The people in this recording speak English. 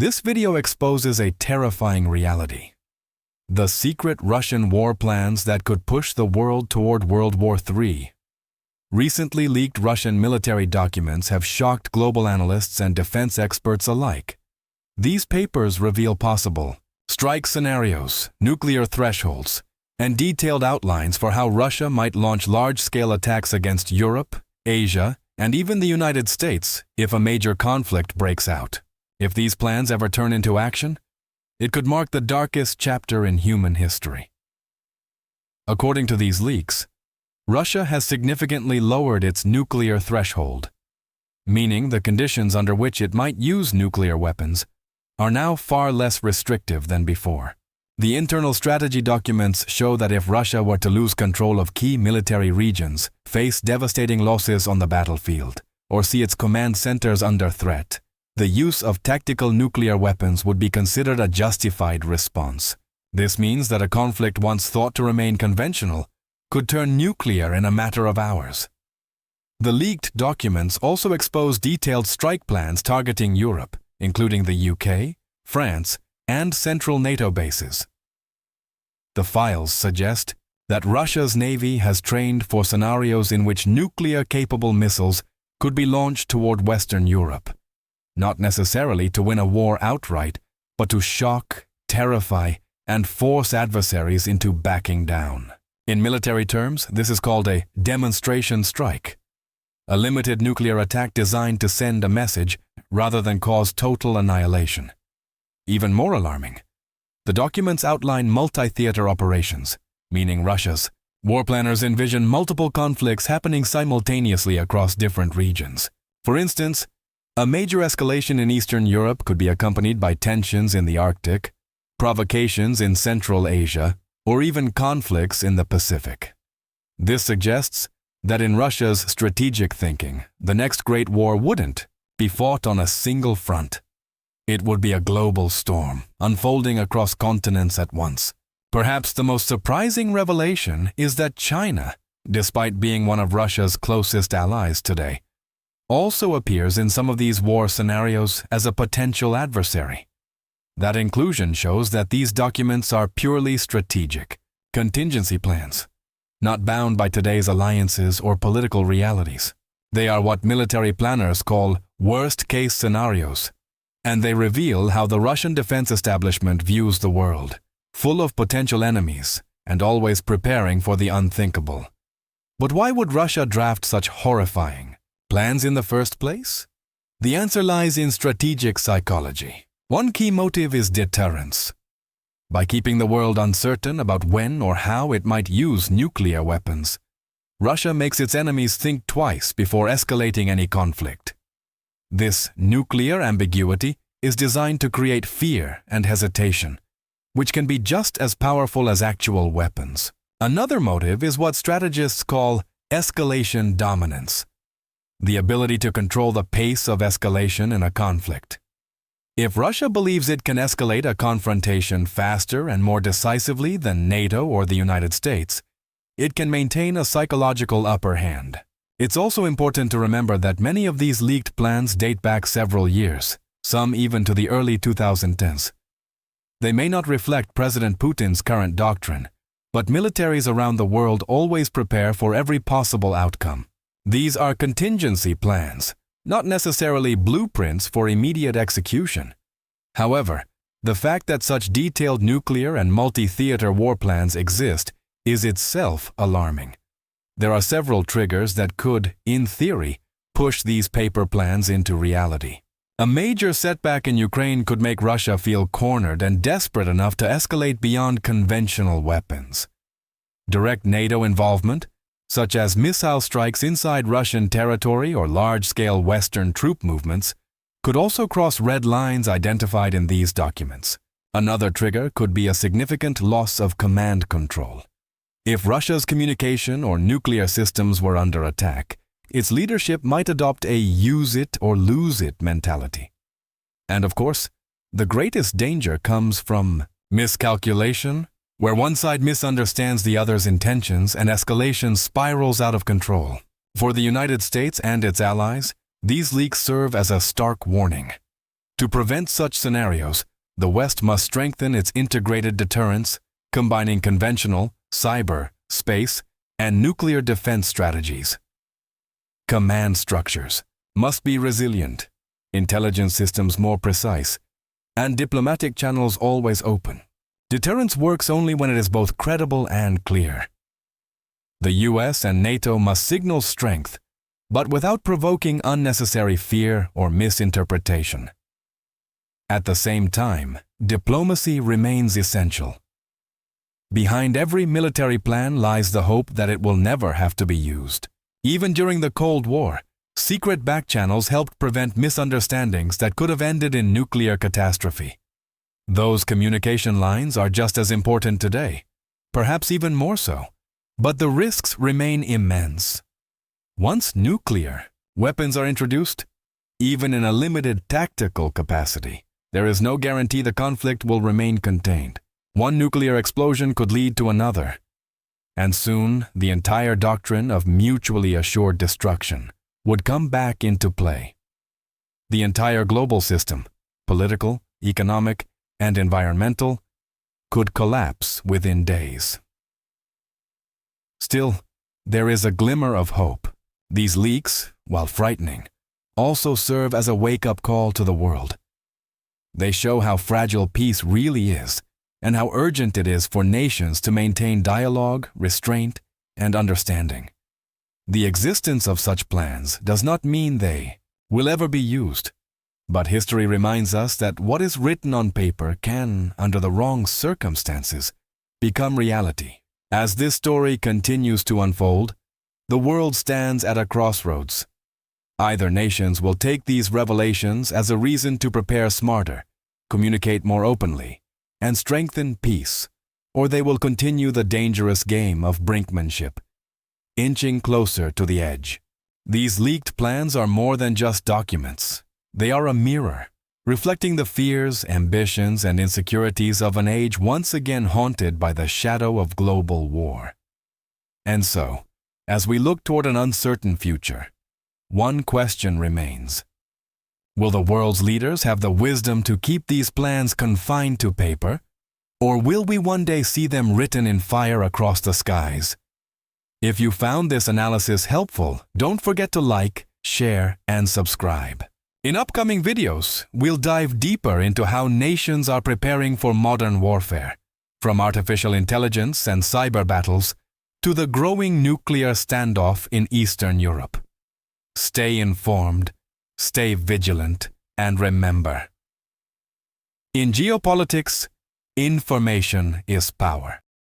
This video exposes a terrifying reality: the secret Russian war plans that could push the world toward World War III. Recently leaked Russian military documents have shocked global analysts and defense experts alike. These papers reveal possible strike scenarios, nuclear thresholds, and detailed outlines for how Russia might launch large-scale attacks against Europe, Asia, and even the United States if a major conflict breaks out. If these plans ever turn into action, it could mark the darkest chapter in human history. According to these leaks, Russia has significantly lowered its nuclear threshold, meaning the conditions under which it might use nuclear weapons are now far less restrictive than before. The internal strategy documents show that if Russia were to lose control of key military regions, face devastating losses on the battlefield, or see its command centers under threat, the use of tactical nuclear weapons would be considered a justified response. This means that a conflict once thought to remain conventional could turn nuclear in a matter of hours. The leaked documents also expose detailed strike plans targeting Europe, including the UK, France, and central NATO bases. The files suggest that Russia's Navy has trained for scenarios in which nuclear-capable missiles could be launched toward Western Europe, not necessarily to win a war outright, but to shock, terrify, and force adversaries into backing down. In military terms, this is called a demonstration strike, a limited nuclear attack designed to send a message rather than cause total annihilation. Even more alarming, the documents outline multi-theater operations, meaning Russia's war planners envision multiple conflicts happening simultaneously across different regions. For instance, a major escalation in Eastern Europe could be accompanied by tensions in the Arctic, provocations in Central Asia, or even conflicts in the Pacific. This suggests that in Russia's strategic thinking, the next great war wouldn't be fought on a single front. It would be a global storm, unfolding across continents at once. Perhaps the most surprising revelation is that China, despite being one of Russia's closest allies today, also appears in some of these war scenarios as a potential adversary. That inclusion shows that these documents are purely strategic, contingency plans, not bound by today's alliances or political realities. They are what military planners call worst-case scenarios, and they reveal how the Russian defense establishment views the world, full of potential enemies and always preparing for the unthinkable. But why would Russia draft such horrifying plans in the first place? The answer lies in strategic psychology. One key motive is deterrence. By keeping the world uncertain about when or how it might use nuclear weapons, Russia makes its enemies think twice before escalating any conflict. This nuclear ambiguity is designed to create fear and hesitation, which can be just as powerful as actual weapons. Another motive is what strategists call escalation dominance, the ability to control the pace of escalation in a conflict. If Russia believes it can escalate a confrontation faster and more decisively than NATO or the United States, it can maintain a psychological upper hand. It's also important to remember that many of these leaked plans date back several years, some even to the early 2010s. They may not reflect President Putin's current doctrine, but militaries around the world always prepare for every possible outcome. These are contingency plans, not necessarily blueprints for immediate execution. However, the fact that such detailed nuclear and multi-theater war plans exist is itself alarming. There are several triggers that could, in theory, push these paper plans into reality. A major setback in Ukraine could make Russia feel cornered and desperate enough to escalate beyond conventional weapons. Direct NATO involvement, such as missile strikes inside Russian territory or large-scale Western troop movements, could also cross red lines identified in these documents. Another trigger could be a significant loss of command control. If Russia's communication or nuclear systems were under attack, its leadership might adopt a use-it-or-lose-it mentality. And of course, the greatest danger comes from miscalculation, where one side misunderstands the other's intentions and escalation spirals out of control. For the United States and its allies, these leaks serve as a stark warning. To prevent such scenarios, the West must strengthen its integrated deterrence, combining conventional, cyber, space, and nuclear defense strategies. Command structures must be resilient, intelligence systems more precise, and diplomatic channels always open. Deterrence works only when it is both credible and clear. The US and NATO must signal strength, but without provoking unnecessary fear or misinterpretation. At the same time, diplomacy remains essential. Behind every military plan lies the hope that it will never have to be used. Even during the Cold War, secret backchannels helped prevent misunderstandings that could have ended in nuclear catastrophe. Those communication lines are just as important today, perhaps even more so, but the risks remain immense. Once nuclear weapons are introduced, even in a limited tactical capacity, there is no guarantee the conflict will remain contained. One nuclear explosion could lead to another, and soon the entire doctrine of mutually assured destruction would come back into play. The entire global system, political, economic, and environmental, could collapse within days. Still, there is a glimmer of hope. These leaks, while frightening, also serve as a wake-up call to the world. They show how fragile peace really is, and how urgent it is for nations to maintain dialogue, restraint, and understanding. The existence of such plans does not mean they will ever be used, but history reminds us that what is written on paper can, under the wrong circumstances, become reality. As this story continues to unfold, the world stands at a crossroads. Either nations will take these revelations as a reason to prepare smarter, communicate more openly, and strengthen peace, or they will continue the dangerous game of brinkmanship, inching closer to the edge. These leaked plans are more than just documents. They are a mirror, reflecting the fears, ambitions, and insecurities of an age once again haunted by the shadow of global war. And so, as we look toward an uncertain future, one question remains. Will the world's leaders have the wisdom to keep these plans confined to paper, or will we one day see them written in fire across the skies? If you found this analysis helpful, don't forget to like, share, and subscribe. In upcoming videos, we'll dive deeper into how nations are preparing for modern warfare, from artificial intelligence and cyber battles to the growing nuclear standoff in Eastern Europe. Stay informed, stay vigilant, and remember, in geopolitics, information is power.